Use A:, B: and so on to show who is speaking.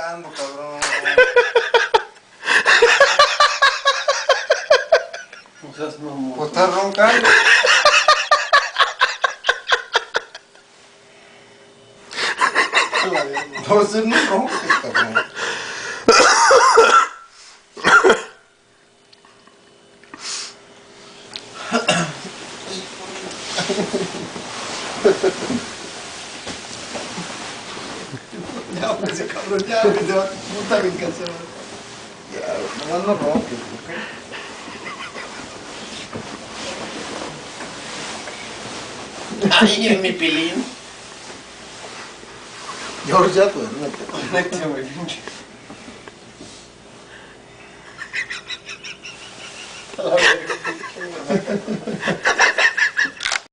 A: roncando, cabrón.
B: No seas mamón.
A: Pues estás roncando. Entonces no ronques, cabrón.
B: Ya, pues ese cabrón, ya, que te va a puta venganza.
A: Ya, nomás no ronques, ¿ok?
B: Ay, mi pilín.
A: George, ya duérmete.
B: Conéctame, pinche.